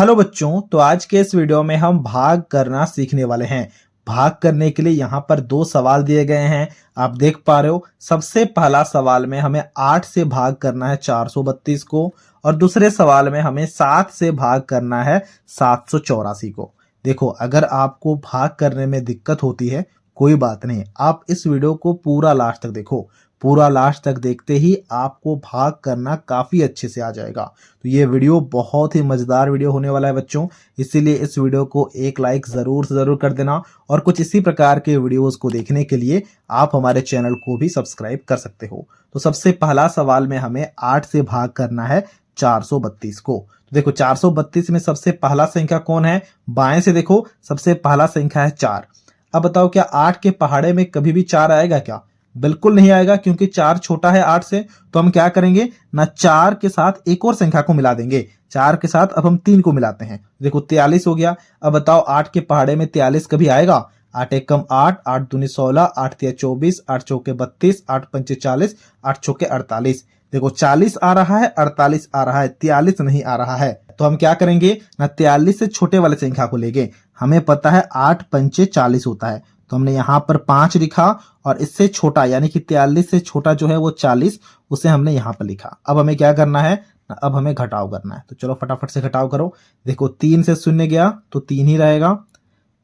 Hello बच्चों, तो आज के इस वीडियो में हम भाग करना सीखने वाले हैं। भाग करने के लिए यहाँ पर दो सवाल दिए गए हैं। आप देख पा रहे हो, सबसे पहला सवाल में हमें 8 से भाग करना है 432 को और दूसरे सवाल में हमें 7 से भाग करना है 784 को। देखो, अगर आपको भाग करने में दिक्कत होती है कोई बात नहीं, आप इस वीडियो को पूरा लास्ट तक देखो। पूरा लास्ट तक देखते ही आपको भाग करना काफ़ी अच्छे से आ जाएगा। तो ये वीडियो बहुत ही मज़ेदार वीडियो होने वाला है बच्चों, इसीलिए इस वीडियो को एक लाइक ज़रूर से ज़रूर कर देना और कुछ इसी प्रकार के वीडियोस को देखने के लिए आप हमारे चैनल को भी सब्सक्राइब कर सकते हो। तो सबसे पहला सवाल में हमें 8 से भाग करना है 432 को। तो देखो, 432 में सबसे पहला संख्या कौन है? बाएं से देखो, सबसे पहला संख्या है 4। अब बताओ, क्या 8 के पहाड़े में कभी भी 4 आएगा क्या? बिल्कुल नहीं आएगा, क्योंकि 4 छोटा है 8 से। तो हम क्या करेंगे ना, 4 के साथ एक और संख्या को मिला देंगे। 4 के साथ अब हम 3 को मिलाते हैं, देखो 43 हो गया। अब बताओ, 8 के पहाड़े में 43 कभी आएगा? 8 एकम 8, 8 दूनी 16, 8 तिया 24, 8 चौके 32, 8 पंचे 40, 8 चौके 48। देखो, 40 आ रहा है, 48 आ रहा है, 43 नहीं आ रहा है। तो हम क्या करेंगे ना, 43 से छोटे वाले संख्या को लेंगे। हमें पता है 8 पंचे 40 होता है, तो हमने यहाँ पर 5 लिखा और इससे छोटा यानी कि 43 से छोटा जो है वो 40, उसे हमने यहाँ पर लिखा। अब हमें क्या करना है, अब हमें घटाव करना है। तो चलो फटाफट से घटाव करो। देखो, 3 से 0 गया तो 3 ही रहेगा,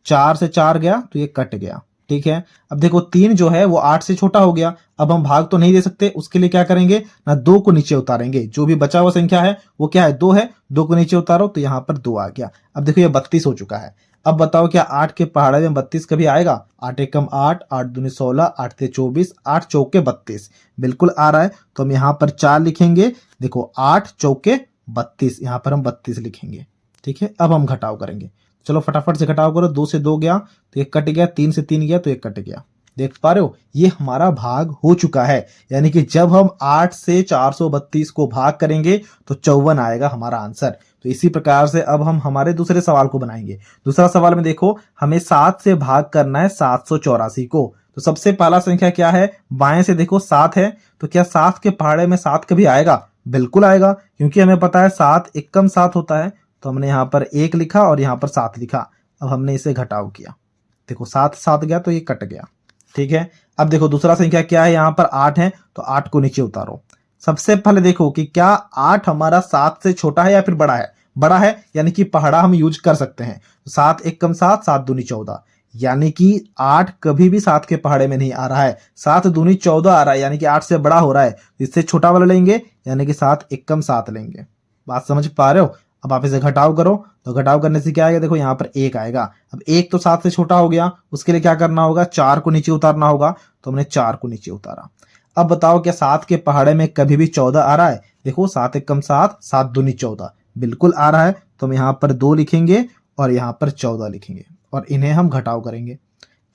4 से 4 गया तो ये कट गया। ठीक है, अब देखो 3 जो है वो 8 से छोटा हो गया। अब हम भाग तो नहीं दे सकते, उसके लिए क्या करेंगे ना, 2 को नीचे उतारेंगे। जो भी बचा हुआ संख्या है वो क्या है, 2 है। 2 को नीचे उतारो तो यहाँ पर 2 आ गया। अब देखो, ये 32 हो चुका है। अब बताओ, क्या 8 के पहाड़े में 32 कभी आएगा? 8 एकम 8, 8 दूनी 16, 8 ते 24, 8 चौके 32, बिल्कुल आ रहा है। तो हम यहाँ पर 4 लिखेंगे। देखो, 8 चौके 32, यहाँ पर हम 32 लिखेंगे। ठीक है, अब हम घटाव करेंगे। चलो फटाफट से घटाव करो। 2 से 2 गया तो ये कट गया, 3 से 3 गया तो ये कट गया। देख पा रहे हो, ये हमारा भाग हो चुका है। यानी कि जब हम 8 से 432 को भाग करेंगे तो 54 आएगा हमारा आंसर। तो इसी प्रकार से अब हम हमारे दूसरे सवाल को बनाएंगे। दूसरा सवाल में देखो, हमें 7 से भाग करना है 784 को। तो सबसे पहला संख्या क्या है? बाएं से देखो 7 है। तो क्या 7 के पहाड़े में 7 कभी आएगा? बिल्कुल आएगा, क्योंकि हमें पता है 7 एकम 7 होता है। तो हमने यहाँ पर 1 लिखा और यहाँ पर 7 लिखा। अब हमने इसे घटाव किया। देखो, 7 7 गया तो ये कट गया। ठीक है, अब देखो दूसरा संख्या क्या है, यहाँ पर 8 है। तो 8 को नीचे उतारो। सबसे पहले देखो कि क्या 8 हमारा 7 से छोटा है या फिर बड़ा है? बड़ा है, यानी कि पहाड़ा हम यूज कर सकते हैं। 7 एकम 7, 7 दूनी 14, यानी कि 8 कभी भी 7 के पहाड़े में नहीं आ रहा है। 7 दूनी 14 आ रहा है, यानी कि 8 से बड़ा हो रहा है। इससे छोटा वाला लेंगे, यानी कि 7 एकम 7 लेंगे। बात समझ पा रहे हो? अब आप इसे घटाव करो। तो घटाव करने से क्या आएगा? देखो, यहाँ पर 1 आएगा। अब 1 तो 7 से छोटा हो गया, उसके लिए क्या करना होगा? 4 को नीचे उतारना होगा। तो हमने 4 को नीचे उतारा। अब बताओ, क्या 7 के पहाड़े में कभी भी 14 आ रहा है? देखो, 7 एकम 7, 7 दूनी 14, बिल्कुल आ रहा है। तो हम यहाँ पर 2 लिखेंगे और यहाँ पर 14 लिखेंगे और इन्हें हम घटाव करेंगे।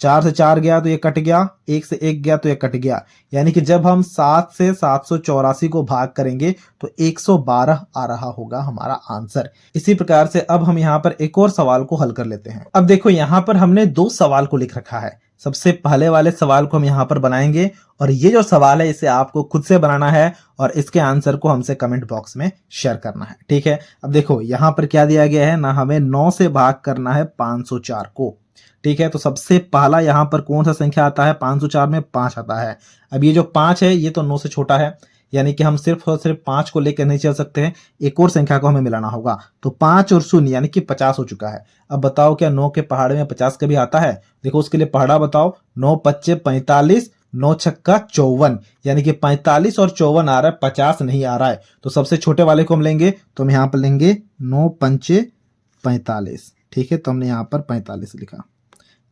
4 से 4 गया तो ये कट गया, 1 से 1 गया तो ये कट गया। यानी कि जब हम 7 से 784 को भाग करेंगे तो 112 आ रहा होगा हमारा आंसर। इसी प्रकार से अब हम यहाँ पर एक और सवाल को हल कर लेते हैं। अब देखो, यहाँ पर हमने 2 सवाल को लिख रखा है। सबसे पहले वाले सवाल को हम यहाँ पर बनाएंगे और ये जो सवाल है इसे आपको खुद से बनाना है और इसके आंसर को हमसे कमेंट बॉक्स में शेयर करना है। ठीक है, अब देखो यहाँ पर क्या दिया गया है ना, हमें 9 से भाग करना है 504 को। ठीक है, तो सबसे पहला यहाँ पर कौन सा संख्या आता है? 504 में 5 आता है। अब ये जो 5 है ये तो 9 से छोटा है, यानी कि हम सिर्फ और सिर्फ 5 को लेकर नहीं चल सकते हैं, एक और संख्या को हमें मिलाना होगा। तो 5 और 0 यानी कि 50 हो चुका है। अब बताओ, क्या 9 के पहाड़े में 50 कभी आता है? देखो, उसके लिए पहाड़ा बताओ। 9 पच्चे 45, 9 छक्का 54, यानी कि 45 और 54 आ रहा है, 50 नहीं आ रहा है। तो सबसे छोटे वाले को हम लेंगे, तो हम यहाँ पर लेंगे 9 पंचे 45। ठीक है, तो हमने यहाँ पर 45 लिखा।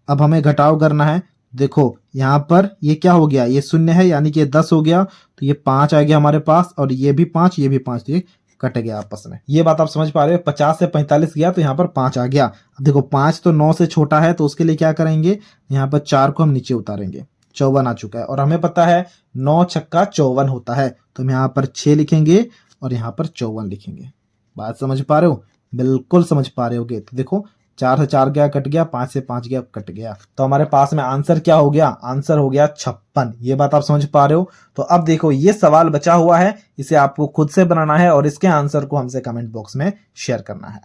अब हमें घटाव करना है। देखो, यहाँ पर ये क्या हो गया, ये 0 है, यानी कि ये 10 हो गया। तो ये 5 आ गया हमारे पास और ये भी 5, ये भी 5, तो ये कट गया आपस में। ये बात आप समझ पा रहे हो? 50 से 45 गया तो यहाँ पर 5 आ गया। अब देखो, 5 तो 9 से छोटा है, तो उसके लिए क्या करेंगे, यहाँ पर 4 को हम नीचे उतारेंगे। 54 आ चुका है और हमें पता है 9 छक्का 54 होता है। तो हम यहाँ पर 6 लिखेंगे और यहाँ पर 54 लिखेंगे। बात समझ पा रहे हो? बिल्कुल समझ पा रहे होगे। तो देखो, 4 से 4 गया कट गया, 5 से 5 गया कट गया। तो हमारे पास में आंसर क्या हो गया? आंसर हो गया 56। ये बात आप समझ पा रहे हो? तो अब देखो, ये सवाल बचा हुआ है, इसे आपको खुद से बनाना है और इसके आंसर को हमसे कमेंट बॉक्स में शेयर करना है।